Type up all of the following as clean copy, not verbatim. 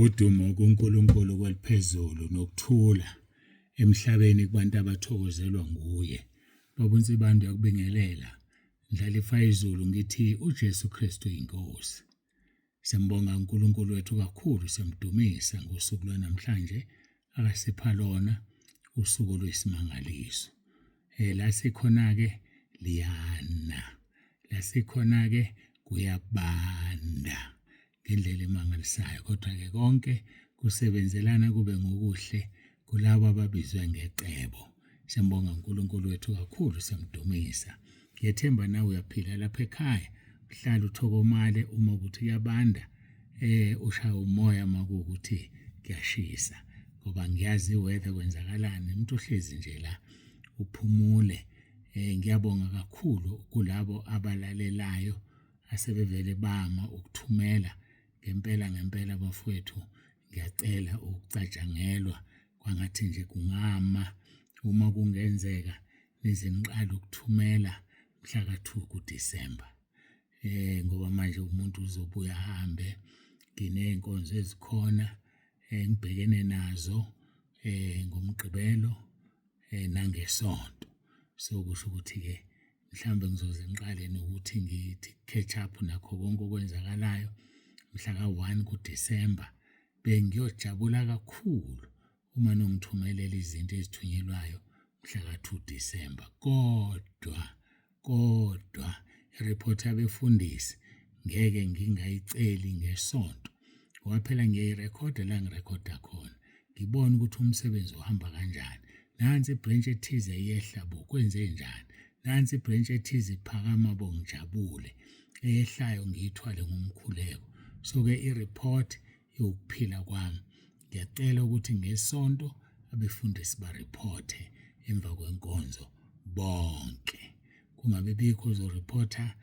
Udumo kuNkulunkulu kweliphezulu nokuthula emhlabeni kubantu abathokozelwa nguye. Baba uNsibande yakubingelela. Ndlalifa izulu ngithi uJesu Kristu inkosi. Siyambonga uNkulunkulu wethu kakhulu, siyamdumisa ngosuku lwanamhlanje akasipha lona, usuku lwesimangaliso. La sikhona ke liyana. La sikhona ke kuyabanda ngendlela emangalisayo, kodwa ke konke kusebenzelana kube ngokuhle kulabo ababizwe ngecebo. Siyambonga uNkulunkulu wethu kakhulu, siyamdumisa. Ngiyethemba nawe uyaphila lapha ekhaya, uhlala uthokomale uma ukuthi kuyabanda, ushaya umoya makuwukuthi kuyashisa, ngoba ngiyazi iweather kwenzakalani. Umuntu ohlezi nje la uphumule. Ngiyabonga kakhulu kulabo abalalelayo asebevele bama ukuthumela ngempela bafowethu. Ngiyacela ukucatshangelwa kwangathi nje kungama uma kungenzeka nizenqala ukuthumela mhla ka-2 kuDisemba, ngoba manje umuntu uzobuya ahambe. Nginey'nkonzo ezikhona ngibhekene nazo ngomgqibelo nangesonto. So kusho ukuthi-ke mhlawumbe ngizoze ngiqale nokuthi ngithi catch up nakho konke okwenzakalayo mhla ka-1 kuDisemba. Bengiyojabula kakhulu uma nongithumelela izinto ezithunyelwayo mhla ka-2 Disemba. Kodwa ireport yabefundisi ngeke ngingayiceli ngesonto, ngoba phela ngiyayirekhoda la ngirekhoda khona, ngibone ukuthi umsebenzi uhamba kanjani. Nansi ibranch ethize yehla bo, kwenze njani? Nansi ibranch ethize iphakama bo, ngijabule. Eyehlayo ngiyithwale ngomkhuleko. So-ke ireport yokuphila kwami, ngiyacela ukuthi ngesonto abefundisi bareporte emva kwenkonzo bonke. Kungabe bikho ozoreporta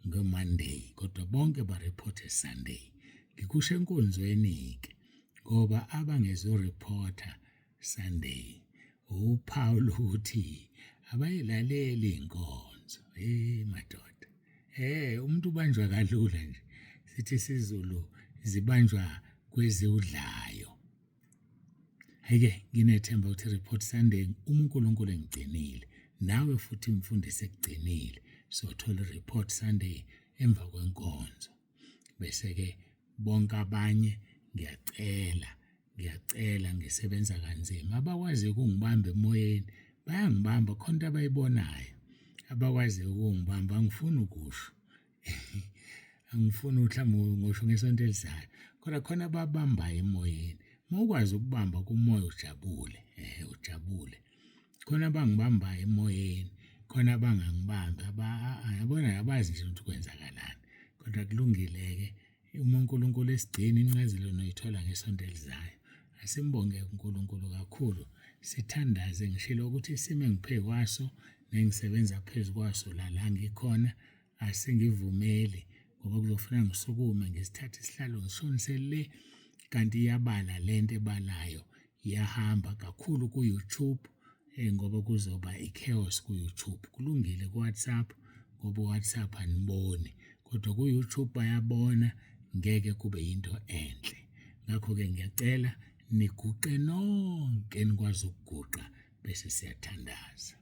ngoMonday, kodwa bonke bareporte Sunday. Ngikusho enkonzweni-ke ngoba abangezoreporta Sunday uphawu lokuthi abayilaleli inkonzo. Madoda, umuntu ubanjwa kalula nje, sithi isiZulu zibanjwa kweziwudlayo. Hhayi-ke nginethemba ukuthi report Sunday uNkulunkulu engigcinile, nawe futhi umfundisi ekugcinile, sothola i-report Sunday emva kwenkonzo. Bese-ke bonke abanye ngiyacela ngisebenza kanzima. Abakwazi ukungibamba emoyeni bayangibamba, khona into abayibonayo. Abakwazi ukungibamba angifuni ukusho angifuni mhlawumbe ngisho ngesonto elizayo, kodwa khona ababambayo emoyeni. Mawukwazi ukubamba kumoya ujabule, ujabule. Khona abangibambayo emoyeni, khona abangangibambi. Yabona yabazi nje ukuthi kwenzakalani, kodwa kulungile-ke uma uNkulunkulu esigcina incazelo noyithola ngesonto elizayo. Asimbonge uNkulunkulu kakhulu, sithandaze. Ngishilo ukuthi isimo engiphe kwaso nengisebenza phezu kwaso la ngikhona asingivumeli, ngoba kuzofuna ngisukume ngesithathe isihlalo ngishonise le, kanti iyabala lento ebalayo, iyahamba kakhulu ku-YouTube, ngoba kuzoba i-chaos ku-YouTube. Kulungile ku-WhatsApp ngoba u-WhatsApp aniboni, kodwa ku-YouTube bayabona, ngeke kube yinto enhle. Ngakho-ke ngiyacela niguqe nonke nikwazi ukuguqa bese siyathandaza.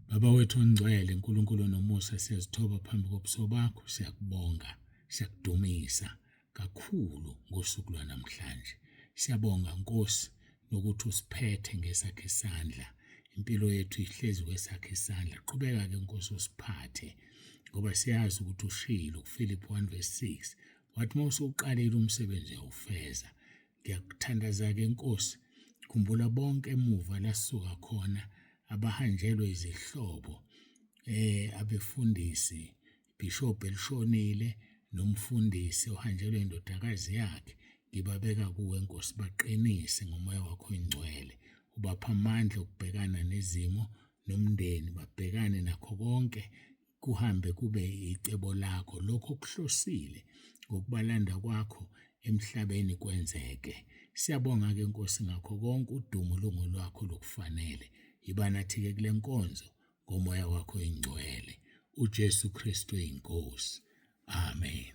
Baba wethu ongcwele, uNkulunkulu nomusa, siyazithoba phambi kobuso bakho, siyakubonga, siyakudumisa kakhulu ngosuku lwanamhlanje. Siyabonga Nkosi nokuthi usiphethe ngesakhe isandla, impilo yethu ihlezi kwesakhe isandla. Qhubeka-ke Nkosi usiphathe, ngoba siyazi ukuthi ushilo kuFiliphi 1:6 wathi uma usuqalile umsebenzi uyawufeza. Ngiyakuthandaza-ke Nkosi, khumbula bonke emuva lasisuka khona abahanjelwe izihlobo, abefundisi, Bishop elishonile nomfundisi ohanjelwe indodakazi yakhe. Ngibabeka kuwe Nkosi, baqinise ngomoya wakho oyingcwele, ubapha amandla okubhekana nezimo nomndeni, babhekane nakho konke, kuhambe kube icebo lakho lokho okuhlosile ngokubalanda kwakho emhlabeni kwenzeke. Siyabonga-ke Nkosi ngakho konke, udumo lungolwakho lokufanele. Yiba nathi-ke kule nkonzo ngomoya wakho oyingcwele, uJesu Kristu eyinkosi. Amen.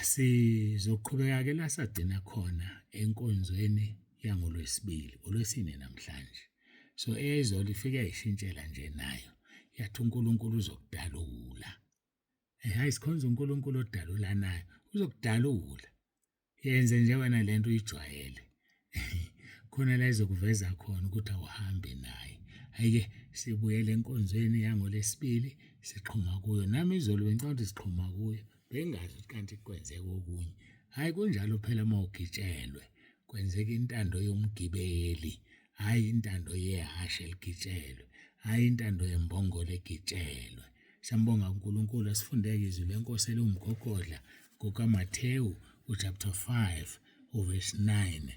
sizoqhubeka ke la sagcina khona enkonzweni yangoLwesibili, uLwesine namhlanje. So eyizolo ifike yayishintshela nje nayo. Yathi uNkulunkulu uzokudalula. Hayi sikhonza uNkulunkulu odalula nayo. Uzokudalula. Yenze nje wena lento uyijwayele. Khona la izokuveza khona ukuthi awuhambe naye. Ayike sibuyele enkonzweni yangoLwesibili siqhuma kuyo. Nami izolo bengicabanga ukuthi siqhuma kuyo. Bengazi ukuthi kanti kwenzeka okunye. Hayi kunjalo phela mawugitshelwe. Kwenzeka intando yomgibeli, hayi intando yehashe ligitshelwe, hayi intando yembongolo egitshelwe. Siyambonga uNkulunkulu asifundeke izwi lenkosi elumgogodla kukaMathewu chapter 5 verse 9.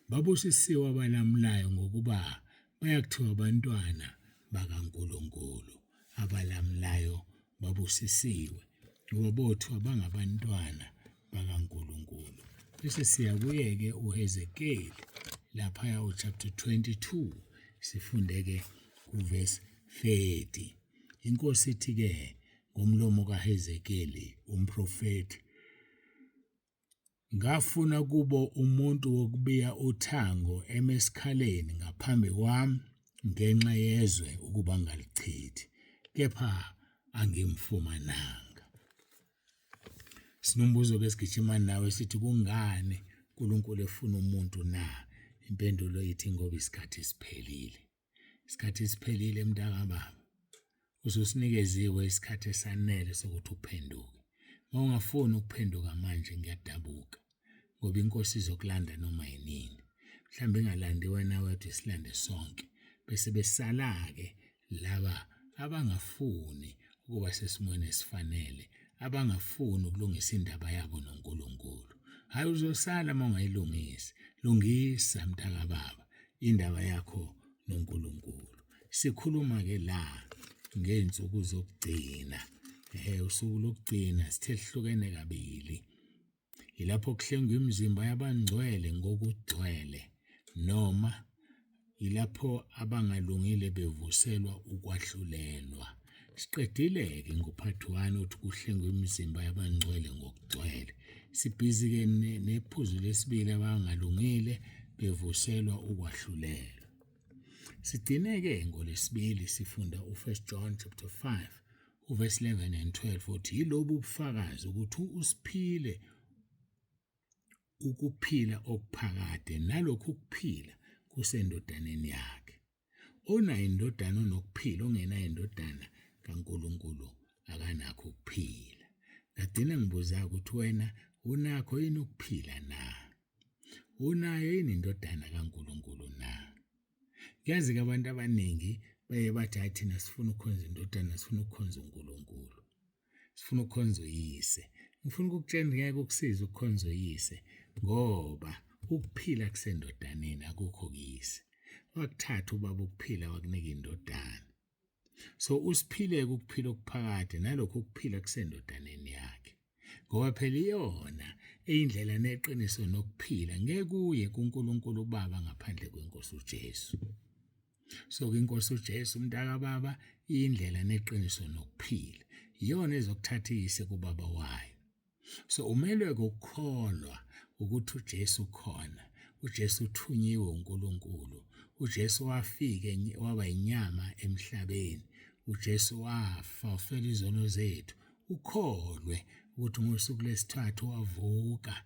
Babusisiwe abalamulayo ngokuba bayakuthiwa abantwana bakaNkulunkulu. Abalamulayo babusisiwe ngoba bothiwa bangabantwana bakaNkulunkulu. Bese siya kuye-ke uHezekeli laphaya chapter 22 sifundeke kuverse 30. Inkosi ithi-ke ngomlomo kaHezekeli umprofeti, ngafuna kubo umuntu wokubiya uthango emesikhaleni ngaphambi kwami ngenxa yezwe ukuba ngalichithi, kepha angimfumananga. Sinombuzo besigijima nawe sithi kungani uNkulunkulu efuna umuntu na? Impendulo ithi ngoba isikhathi siphelile. Isikhathi siphelile mntakababa. Ususinikeziwe isikhathi esanele sokuthi uphenduke. Mawungafuni ukuphenduka manje ngiyadabuka. Ngoba inkosi izokulanda noma yinini. Mhlawumbe ingalandi wena wedwa isilande sonke. Bese besala-ke laba abangafuni ukuba sesimweni esifanele, abangafuni ukulungisa indaba yabo noNkulunkulu. Hayi uzosala mawungayilungisi. Lungisa mntakababa indaba yakho noNkulunkulu. Sikhuluma-ke la ngey'nsuku zokugcina. Usuku lokugcina sithe lihlukene kabili. Yilapho kuhlengwa imizimba yabangcwele ngokugcwele, noma yilapho abangalungile bevuselwa ukwahlulelwa. Siqedile-ke ngophathi 1 uthi kuhlengwa imizimba yabangcwele ngokugcwele. Sibhizi-ke nephuzu lesibili abangalungile bevuselwa ukwahlulelwa. Sigcine-ke ngoLwesibili sifunda u1 John chapter 5 uverse 11 and 12 uthi yilobu ubufakazi ukuthi usiphile ukuphila okuphakade nalokhu ukuphila kusendodaneni yakhe. Onayo indodana onokuphila, ongenayo indodana kaNkulunkulu akanakho ukuphila. Ngagcina ngibuza ukuthi wena unakho yini ukuphila na? Unayo yini indodana kaNkulunkulu na? Yazi-ke abantu abaningi baye bathi hayi thina sifuna ukukhonza indodana, sifuna ukukhonza uNkulunkulu, sifuna ukukhonza uyise. Ngifuna ukukutshela ngeke ukusiza ukukhonza uyise ngoba ukuphila kusendodaneni akukho kuyise. Wakuthatha ubaba ukuphila wakunika indodana. So usiphile ukuphila okuphakade nalokho ukuphila kusendodaneni yakhe. Ngoba phela iyona eyindlela neqiniso nokuphila ngeke kuye kuNkulunkulu uBaba ngaphandle kweNkosi uJesu. So inkosi uJesu mntakababa indlela neqiniso nokuphila. Iyona ezokuthatha iyise kuBaba wayo. So umelwe ukukholwa ukuthi uJesu khona. uJesu uthunyiwe uNkulunkulu. uJesu wafika waba inyama emhlabeni. uJesu wafa ufela izono zethu. Ukholwe ukuthi ngosuku lesithathu wavuka,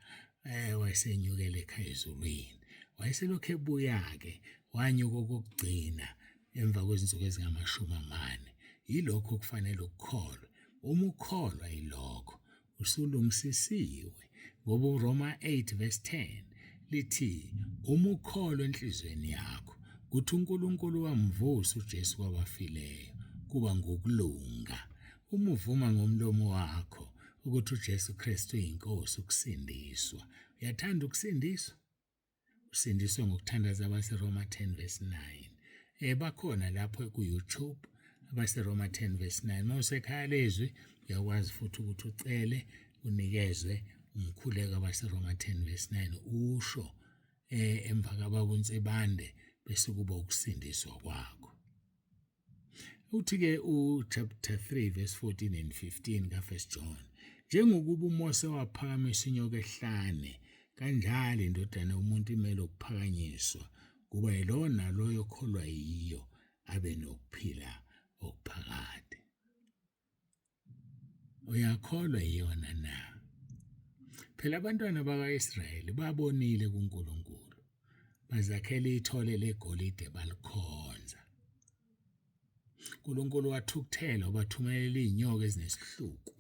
wayesenyukele ekhaya ezulwini. Wayeselokhu ebuya-ke wanyuka okokugcina emva kwezinsuku ezingama-40. Yilokho kufanele ukukholwe. Uma ukholwa yilokho usulungisisiwe. Ngoba uRoma 8 verse 10 lithi uma ukholwa enhlizweni yakho ukuthi uNkulunkulu wamvusa uJesu kwabafileyo kuba ngokulunga. Uma uvuma ngomlomo wakho ukuthi uJesu Kristu uyinkosi ukusindiswa. Uyathanda ukusindiswa? Usindiswe ngokuthandaza abaseRoma 10 verse 9. Bakhona lapho ku-YouTube abaseRoma 10 verse 9. Mawusekhaya lezwi uyakwazi futhi ukuthi ucele unikezwe umkhuleko abaseRoma 10 verse 9 usho emva kababonsebande bese kuba ukusindiswa kwakho. Uthi-ke chapter 3 verse 14 and 15 ka1 John, Njengokuba uMose waphakamisa inyoka ehlane, kanjalo indodana yomuntu imele ukuphakanyiswa, kuba yilona naloyo okholwa yiyo abe nokuphila okuphakade. Uyakholwa yiyona na? Phela abantwana baka-Israyeli babonile kuNkulunkulu, bazakhela ithole legolide balikhonza. uNkulunkulu wathukuthela wabathumelela iy'nyoka ezinesihluku.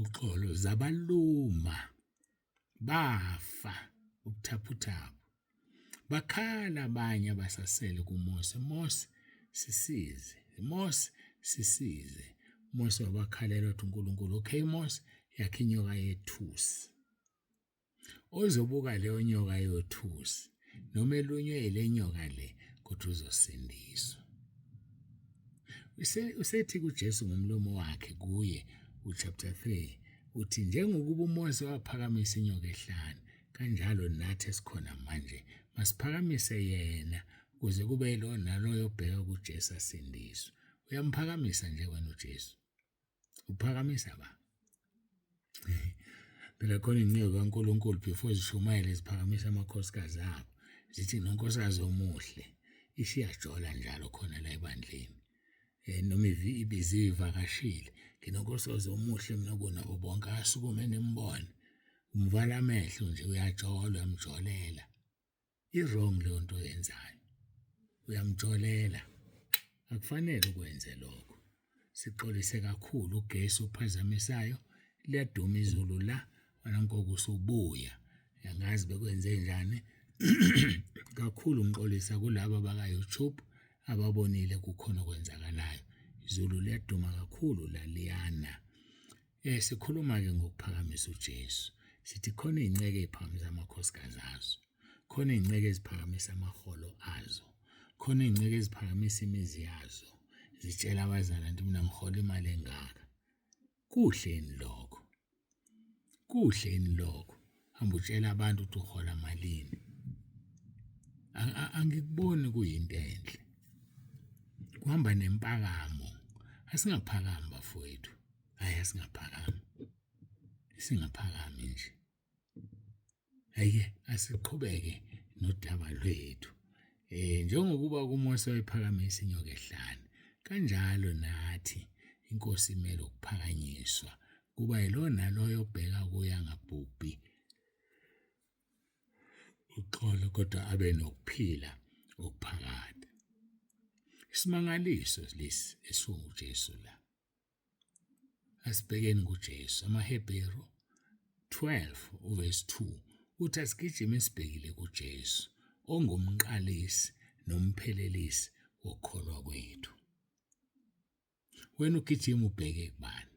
Uxolo zabaluma, bafa ubuthaphuthaphu. Bakhala abanye abasasele kuMose, Mose sisize, Mose sisize. Mose wabakhalela wathi uNkulunkulu, okay Mose, yakha inyoka yethusi. Ozobuka leyo nyoka yothusi noma elunywe le nyoka le kodwa uzosindiswa. Usethi kuJesu ngomlomo wakhe kuye chapter 3 uthi njengokuba uMose waphakamisa inyoka ehlane kanjalo nathi esikhona manje masiphakamise yena ukuze kube yilona naloyo obheka kuJesu asindiswe. Uyamphakamisa nje wena uJesu. Uphakamisa ba? Phela khona inceku kaNkulunkulu before zishumayele ziphakamisa amakhosikazi abo zithi nonkosikazi omuhle isiyajola njalo khona la ebandleni. Noma ibiziwe ivakashile nginonkosikazi omuhle mina kunabo bonke asukume nimbone umvala amehlo nje uyajola uyamjolela. I-wrong leyo nto oyenzayo, uyamjolela, akufanele ukwenze lokho. Sixolise kakhulu ugesi uphazamisayo, liyaduma izulu la wanankoku usubuya, angazi bekwenze njani. Kakhulu ngixolisa kulabo baka-YouTube ababonile kukhona okwenzakalayo. Izulu liyaduma kakhulu la liyana. Sikhuluma-ke ngokuphakamisa uJesu. Sithi khona iy'nceke ey'phakamisa amakhosikazi azo, khona iy'nceke eziphakamisa amaholo azo, khona iy'nceke eziphakamisa imizi yazo, zitshela abazali nti mina ngihola imali engaka. Kuhleni lokho, kuhleni lokho. Hamba utshela abantu ukuthi uhola malini. Angikuboni kuyinto enhle. Kuhamba nempakamo. Asingaphakami bafowethu. Hayi asingaphakami. Singaphakami nje. Ayike asiqhubeke nodaba lwethu. Njengokuba kuMose wayephakamisa inyoka ehlane, kanjalo nathi inkosi imele ukuphakanyiswa. Kuba yilona loyo obheka kuya ngabhubhi. Uxolo kodwa abe nokuphila okuphakade. Isimangaliso lesi esiwuJesu la. Asibhekeni kuJesu. AmaHebheru 12 verse 2 uthi asigijime sibhekile kuJesu ongumqalisi nomphelelisi wokukholwa kwethu. Wena ugijima ubheke kubani?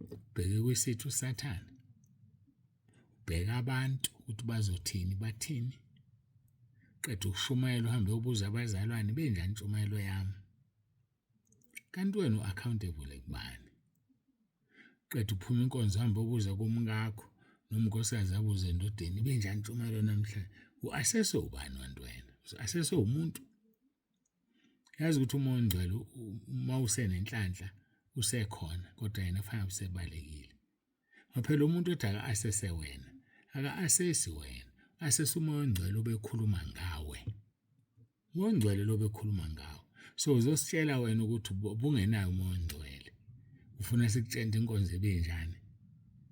Ubheke kwisithu uSathane. Ubheka abantu ukuthi bazothini bathini. Qeda ukushumayela uhambe ubuza abazalwane benjani intshumayelo yami. Kanti wena u-accountable kubani? Qeda uphuma inkonzo uhambe ubuza kumkakho nomnkosikazi abuze endodeni benjani intshumayelo namhlanje. U-assess ubani wantu wena? U-assess umuntu. Yazi ukuthi umoya ongcwele uma usenenhlanhla usekhona kodwa yena fanele usebalekile. Maphela umuntu othi aka-assesse wena, aka-assessi wena. Assess umoya ongcwele obekhuluma ngawe. Umoya ongcwele lo bekhuluma ngawe. So uzositshela wena ukuthi bungenayo umoya ongcwele. Ufuna sikutshente inkonzo ebenjani?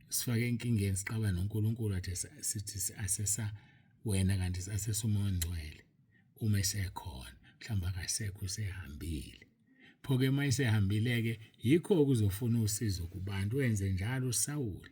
Sifake enkingeni siqaba noNkulunkulu athi sithi si-assessa wena kanti si-assessa umoya ongcwele. Uma esekhona mhlawumbe akasekho usehambile. Pho-ke uma esehambile-ke yikho kuzofuna usizo kubantu. Wenze njalo uSawuli.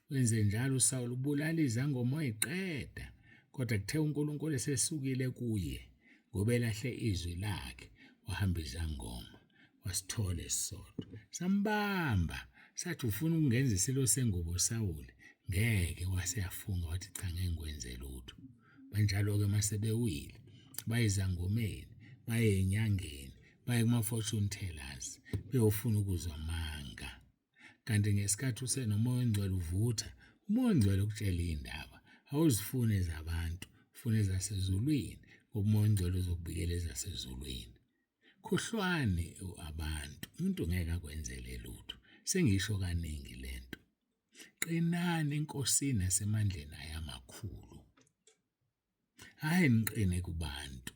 Wenze njalo uSawuli ubulala izangoma eqeda. Kodwa kuthe uNkulunkulu esesukile kuye ngoba elahle izwi lakhe wahamba izangoma wasithola esisodwa. Sambamba sathi ufuna ukungenza isilo sengubo Sawuli. Ngeke waseyafunga wathi cha ngeke ngikwenze lutho. Banjalo-ke masebewile bayizangomeni baye enyangeni baye kuma-fortune tellers beyofuna ukuzwa amanga. Kanti ngesikhathi usenomoya ongcwele uvutha, umoya ongcwele ukutshela indaba. Awuzifune ezabantu, ufune ezasezulwini. Umoya ongcwele uzokubikela ezasezulwini. Khohlwane abantu, umuntu ngeke akwenzele lutho. Sengisho kaningi lento. Qinani enkosini nasemandleni ayo amakhulu. Hayi niqine kubantu.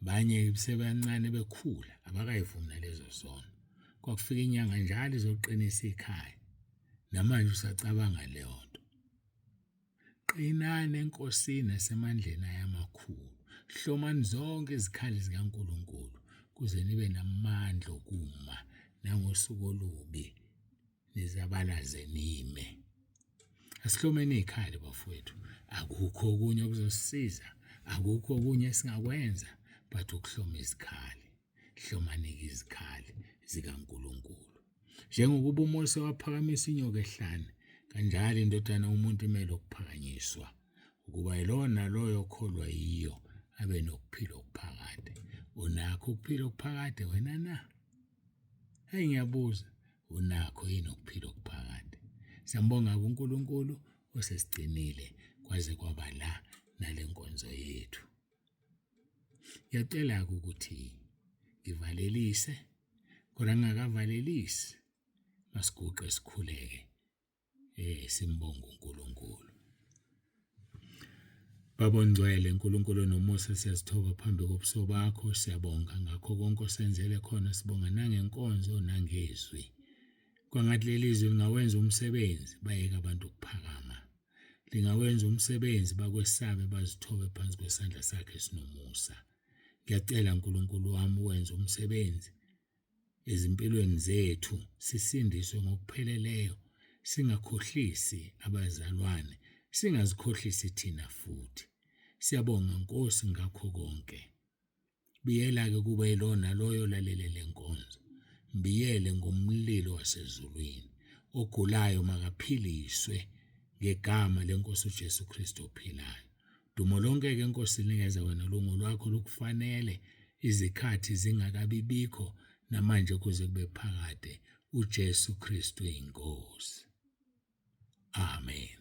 Abanye sebancane bekhula abakayivumi nalezo zono. Kwakufika inyanga njalo izoqinisa ikhaya. Namanje usacabanga leyo nto. Qinani enkosini nasemandleni ayo amakhulu. Hlomani zonke izikhali zikaNkulunkulu kuze nibe namandla okuma nangosuku olubi nizabalaze nime. Asihlomeni izikhali bafowethu. Akukho okunye okuzosisiza, akukho okunye esingakwenza but ukuhloma izikhali. Hlomani-ke izikhali zikaNkulunkulu. Njengokuba uMose waphakamisa inyoka ehlane, kanjalo indodana yomuntu imele ukuphakanyiswa, ukuba yilona loyo okholwa yiyo abe nokuphila okuphakade. Unakho ukuphila okuphakade wena na? Hayi ngiyabuza, unakho yini ukuphila okuphakade? Siyambonga uNkulunkulu osesigcinile kwaze kwaba la nale nkonzo yethu. Ngiyacela ukuthi ngivalelise, kodwa ngingakavalelisi. Masiguqe sikhuleke. Simbonga uNkulunkulu. Baba ongcwele, uNkulunkulu nomusa, siyazithoba phambi kobuso bakho. Siyabonga ngakho konke osenzele khona. Sibonga nangenkonzo nangezwi. Kwangathi leli zwi lingawenza umsebenzi, bayeke abantu ukuphakama. Lingawenza umsebenzi, bakwesabe, bazithobe phansi kwesandla sakhe esinomusa. Ngiyacela uNkulunkulu wami uwenze umsebenzi ezimpilweni zethu, sisindiswe ngokupheleleyo, singakhohlisi abazalwane, singazikhohlisi thina futhi. Siyabonga Nkosi ngakho konke. Biyela-ke kuba yilona loyo lalele lenkonzo. Mbiyele ngomlilo wasezulwini. Ogulayo makaphiliswe ngegama lenkosi uJesu Kristu ophilayo. Dumo lonke-ke Nkosi linikeza wena lungu lwakho lukufanele, izikhathi zingakabibikho namanje kuze kube phakade. uJesu Kristu eyinkosi. Amen.